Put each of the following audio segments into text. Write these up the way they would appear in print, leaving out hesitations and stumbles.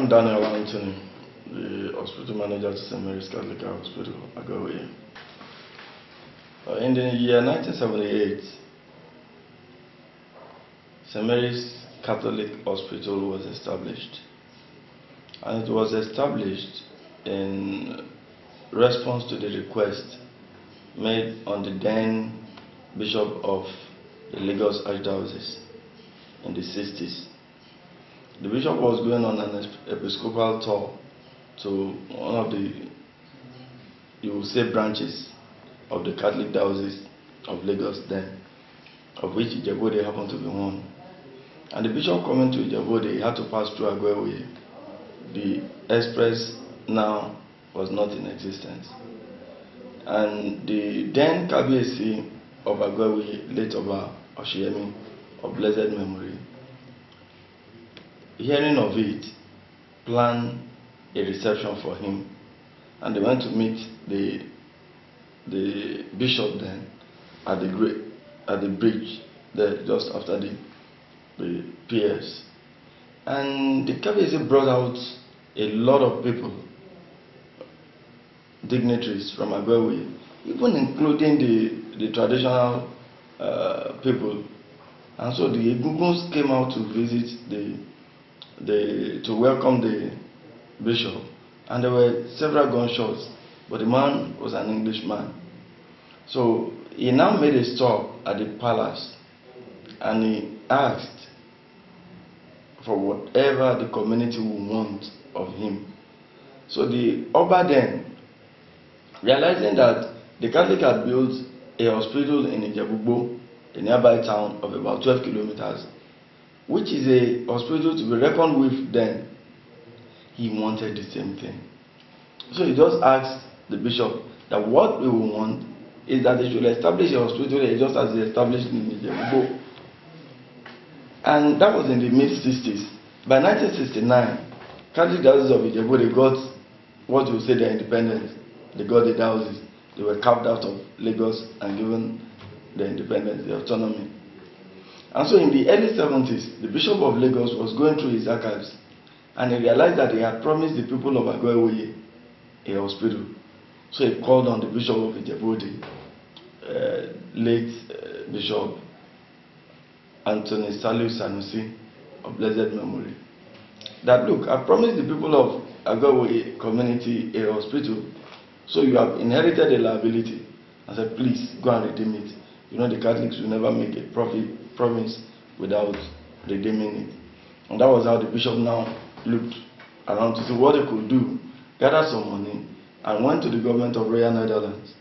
I'm Daniel Anthony, the hospital manager to St. Mary's Catholic Hospital, Ago-Iwoye. In the year 1978, St. Mary's Catholic Hospital was established. And it was established in response to the request made on the then Bishop of the Lagos Archdiocese in the 60s. The bishop was going on an episcopal tour to one of the, you will say, branches of the Catholic Diocese of Lagos then, of which Ijebu-Ode happened to be one. And the bishop coming to Ijebu-Ode, he had to pass through Ago-Iwoye. The express now was not in existence. And the then Kabiyesi of Ago-Iwoye, late Oba Oshiyemi of blessed memory, hearing of it, planned a reception for him, and they went to meet the bishop then at the bridge there, just after the piers. And the Kabiyesi brought out a lot of people, dignitaries from Ago-Iwoye, even including the traditional people. And so the Egunguns came out to visit to welcome the bishop, and there were several gunshots, but the man was an Englishman. So he now made a stop at the palace, and he asked for whatever the community would want of him. So the Oba then, realizing that the Catholic had built a hospital in Ijebu-Igbo, a nearby town of about 12 kilometers, which is a hospital to be reckoned with then, he wanted the same thing. So he just asked the bishop that what we want is that they should establish a hospital there just as they established in Ijebu-Igbo. And that was in the mid-60s. By 1969, Catholic Diocese of Ijebu-Igbo got what you say their independence. They got the diocese. They were carved out of Lagos and given the independence, the autonomy. And so in the early 70s, the Bishop of Lagos was going through his archives, and he realized that he had promised the people of Ago-Iwoye a hospital. So he called on the Bishop of Ijebu-Ode, late Bishop Anthony Sanusi of blessed memory, that look, I promised the people of Ago-Iwoye community a hospital, so you have inherited a liability. I said, please go and redeem it. You know, the Catholics will never make a promise without redeeming it. And that was how the bishop now looked around to see what they could do, gather some money, and went to the government of Royal Netherlands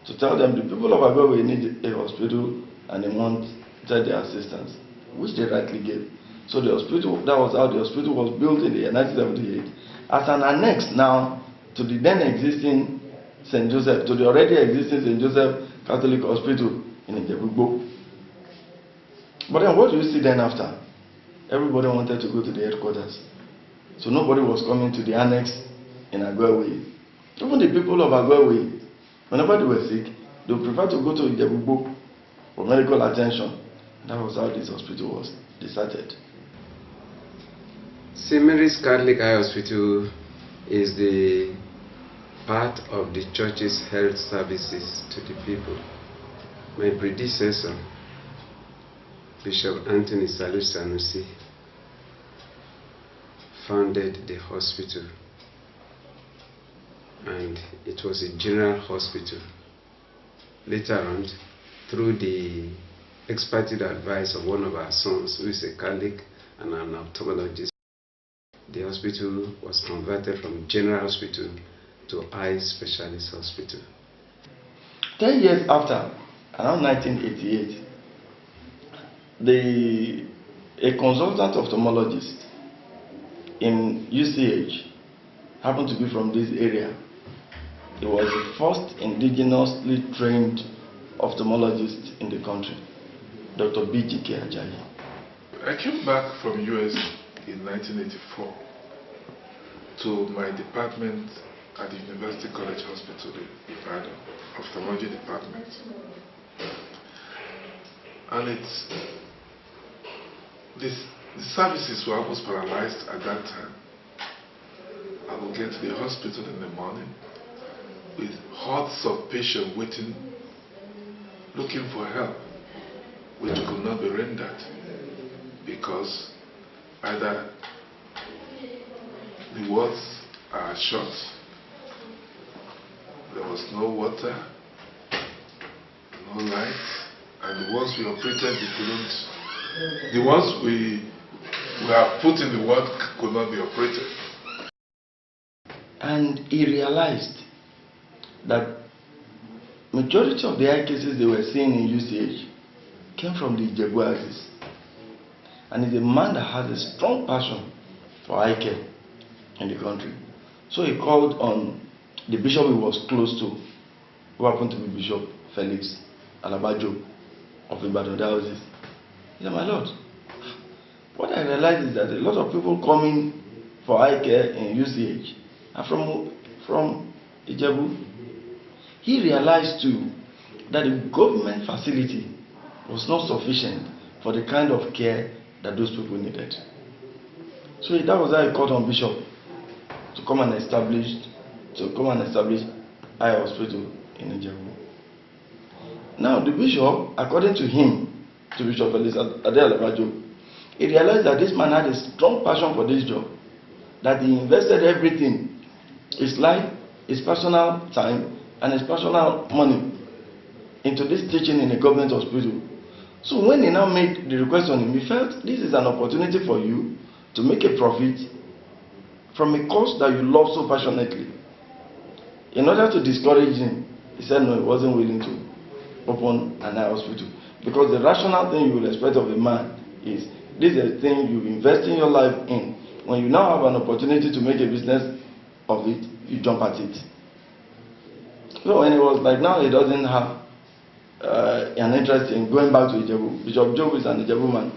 to tell them the people of Ago-Iwoye need a hospital and they wanted their assistance, which they rightly gave. So the hospital, that was how the hospital was built in the year 1978 as an annex now to the then existing St. Joseph, to the already existing St. Joseph Catholic Hospital in Ijebu-Igbo. But then what do you see then after? Everybody wanted to go to the headquarters. So nobody was coming to the annex in Ago-Iwoye. Even the people of Ago-Iwoye, whenever they were sick, they would prefer to go to Ijebu-Igbo for medical attention. That was how this hospital was deserted. St. Mary's Catholic Eye Hospital is the part of the church's health services to the people. My predecessor, Bishop Anthony Sanusi, founded the hospital, and it was a general hospital. Later on, through the expert advice of one of our sons, who is a Catholic and an ophthalmologist, the hospital was converted from general hospital to eye specialist hospital. 10 years after, around 1988, a consultant ophthalmologist in UCH happened to be from this area. He was the first indigenously trained ophthalmologist in the country, Dr. B.G.K. Ajayi. I came back from US in 1984 to my department at the University College Hospital in Ibadan, ophthalmology department. And the services were almost paralyzed at that time. get to the hospital in the morning with hordes of patients waiting, looking for help, which could not be rendered because either the wards are short, there was no water, no light, and the ones we operated, we couldn't. The ones we have put in the ward could not be operated. And he realized that majority of the eye cases they were seeing in UCH came from the Ijebu axis. And he's a man that has a strong passion for eye care in the country. So he called on the bishop he was close to, who happened to be Bishop Felix Alabajo of Ibadan Diocese. He said, "My Lord, what I realized is that a lot of people coming for eye care in UCH are from Ijebu." He realized too that the government facility was not sufficient for the kind of care that those people needed. So that was how he called on Bishop to come and establish eye hospital in Ijebu. Now the bishop, according to him, to Bishop Felix Alabajo, he realized that this man had a strong passion for this job, that he invested everything, his life, his personal time, and his personal money into this teaching in a government hospital. So when he now made the request on him, he felt this is an opportunity for you to make a profit from a cause that you love so passionately. In order to discourage him, he said no, he wasn't willing to open an eye hospital. Because the rational thing you will expect of a man is, this is a thing you invest in your life in. When you now have an opportunity to make a business of it, you jump at it. So when he was like, now he doesn't have an interest in going back to Ijebu. Bishop Job is an Ijebu man.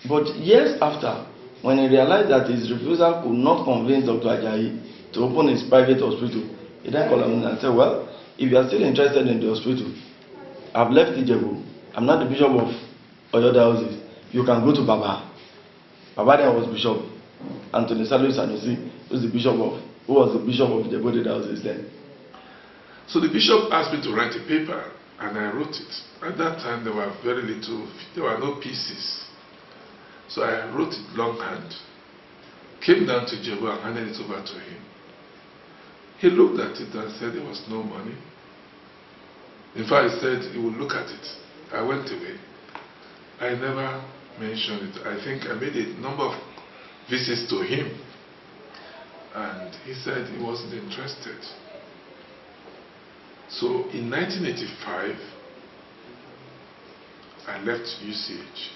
But years after, when he realized that his refusal could not convince Dr. Ajayi to open his private hospital, he then called him and said, well, if you are still interested in the hospital, I've left Ijebu. I'm not the bishop of Oyo Diocese. You can go to Baba. Baba then was Bishop Anthony Salu Sanusi, who was the bishop of Ijebu Diocese then. So the bishop asked me to write a paper, and I wrote it. At that time, there were no pieces. So I wrote it longhand, came down to Ijebu and handed it over to him. He looked at it and said there was no money. In fact, he said he would look at it. I went away. I never mentioned it. I think I made a number of visits to him, and he said he wasn't interested. So in 1985, I left UCH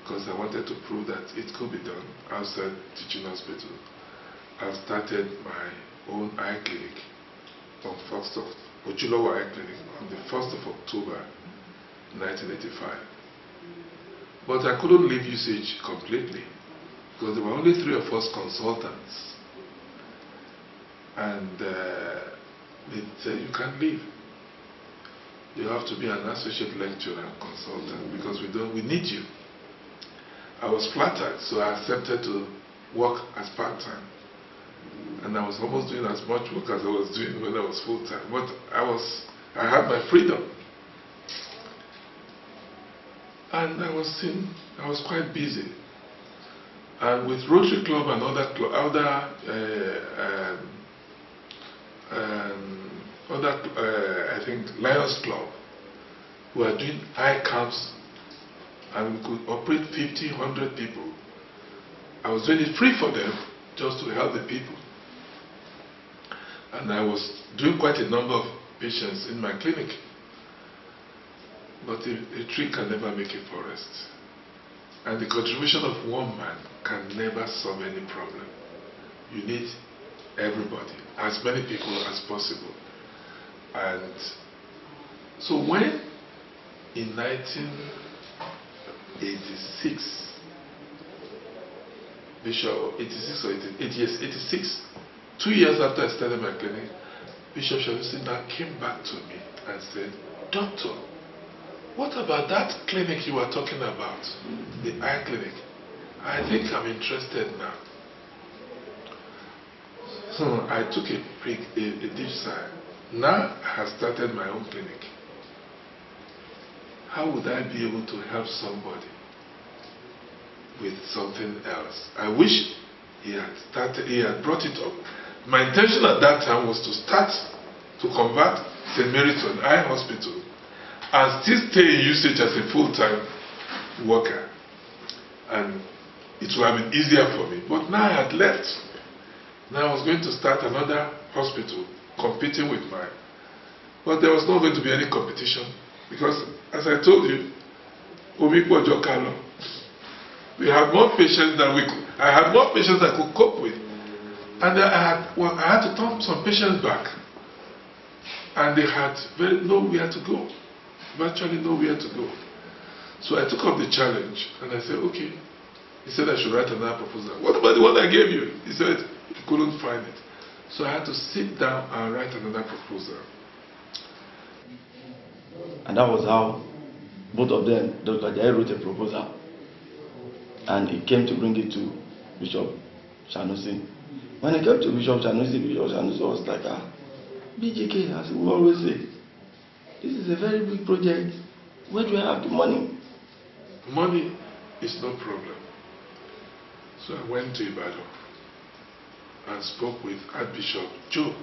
because I wanted to prove that it could be done outside teaching hospital. I've started my own eye clinic on 1st of Ojulowo Eye Clinic on the 1st of October 1985. But I couldn't leave UCH completely because there were only 3 of us consultants, and they said you can't leave. You have to be an associate lecturer and consultant because we need you. I was flattered, so I accepted to work as part-time. And I was almost doing as much work as I was doing when I was full-time. But I had my freedom. And I was quite busy. And with Rotary Club and I think Lions Club, we were doing eye camps, and we could operate 50, 100 people. I was doing it free for them, just to help the people. And I was doing quite a number of patients in my clinic. But a tree can never make a forest. And the contribution of one man can never solve any problem. You need everybody, as many people as possible. And so when in 1986, Bishop, 86 or 86, 2 years after I started my clinic, Bishop Shalusina came back to me and said, Doctor, what about that clinic you were talking about, the eye clinic? I think I'm interested now. So I took a deep sigh. Now I have started my own clinic. How would I be able to help somebody with something else? I wish he had brought it up. My intention at that time was to start to convert St. Mary's to an eye hospital and still stay in usage as a full-time worker. And it would have been easier for me. But now I had left. Now I was going to start another hospital competing with mine. But there was not going to be any competition because, as I told you, we had more patients than I had more patients I could cope with. And I had to turn some patients back. And they had nowhere to go. Virtually nowhere to go. So I took up the challenge and I said, okay. He said I should write another proposal. What about the one I gave you? He said he couldn't find it. So I had to sit down and write another proposal. And that was how both of them, Dr. Ajayi wrote a proposal. And he came to bring it to Bishop Sanusi. When he came to Bishop Sanusi was like, BJK, as we always say, this is a very big project. Where do I have the money? Money is no problem. So I went to Ibadan and spoke with Archbishop Joe.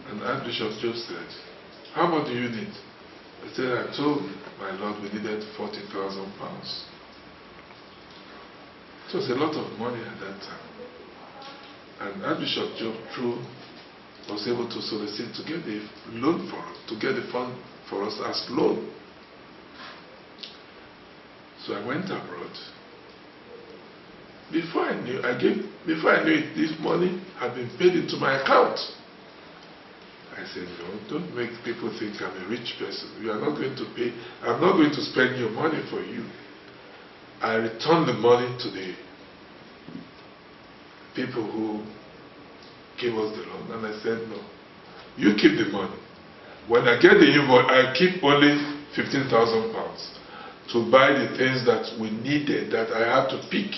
And Archbishop Joe said, how much do you need? I said, I told my Lord we needed 40,000 pounds. It was a lot of money at that time. And Archbishop Joe True was able to solicit to get the loan for us, to get the fund for us as loan. So I went abroad. Before I knew it, this money had been paid into my account. I said, no, don't make people think I'm a rich person. You are not going to pay. I'm not going to spend your money for you. I returned the money to the people who gave us the loan. And I said, no, you keep the money. When I get the invoice, I keep only 15,000 pounds to buy the things that we needed, that I had to pick.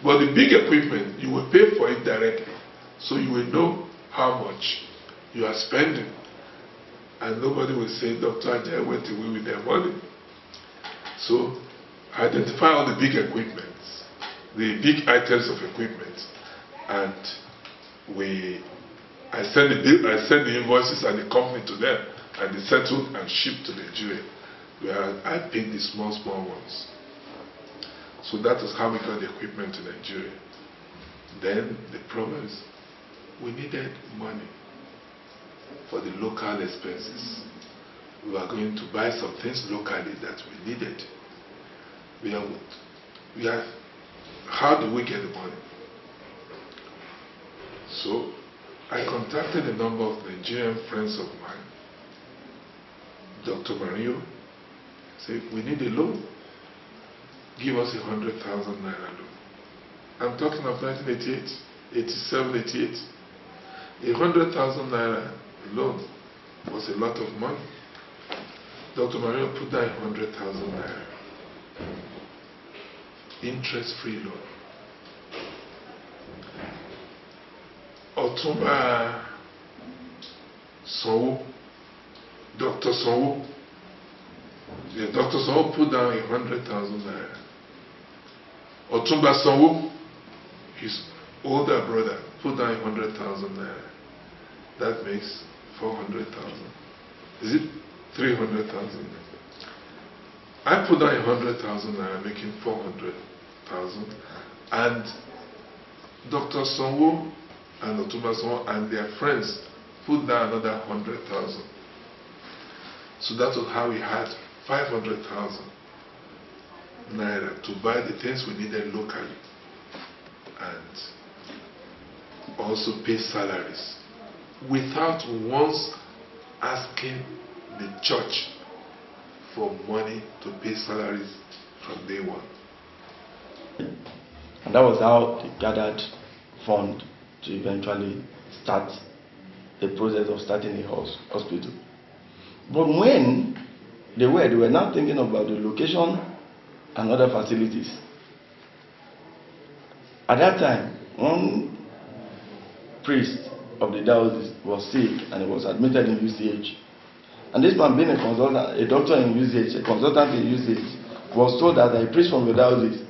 But the big equipment, you will pay for it directly. So you will know how much you are spending. And nobody will say, Dr. Ajayi went away with their money. So identify all the big equipments, the big items of equipment. And I send the invoices and the company to them, and they settled and shipped to Nigeria. Whereas I picked the small ones. So that is how we got the equipment to Nigeria. Then the problem is we needed money for the local expenses. We were going to buy some things locally that we needed. How do we get the money? So I contacted a number of Nigerian friends of mine. Dr. Mario said, we need a loan. Give us 100,000 naira loan. I'm talking of 1988, 87, 88. 100,000 naira loan was a lot of money. Dr. Mario put down 100,000 naira. Interest-free loan. Otumba Sanwo, Dr. Sanwo, Dr. Sanwo put down 100,000 naira. Otumba Sanwo, his older brother, put down 100,000 naira. That makes 400,000. Is it 300,000? I put down 100,000 naira, making 400,000. And Dr. Sanwo and Otumba Sanwo and their friends put down another 100,000. So that was how we had 500,000 naira to buy the things we needed locally and also pay salaries without once asking the church for money to pay salaries from day one. And that was how they gathered fund to eventually start the process of starting a hospital. But when they were now thinking about the location and other facilities. At that time, one priest of the diocese was sick and he was admitted in UCH. And this man, being a consultant, a doctor in UCH, a consultant in UCH, was told that a priest from the diocese,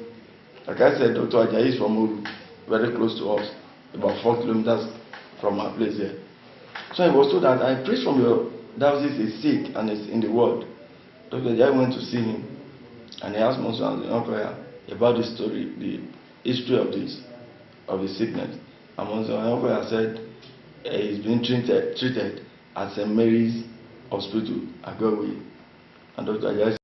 like I said, Dr. Ajayi is from Uru, very close to us, about 4 kilometers from our place here. So he was told that a priest from your diocese is sick and is in the ward. Dr. Ajayi went to see him and he asked Monsignor about the story, the history of the sickness. And Monsignor said he's been treated at St. Mary's Hospital, Ago-Iwoye. And Dr. Ajayi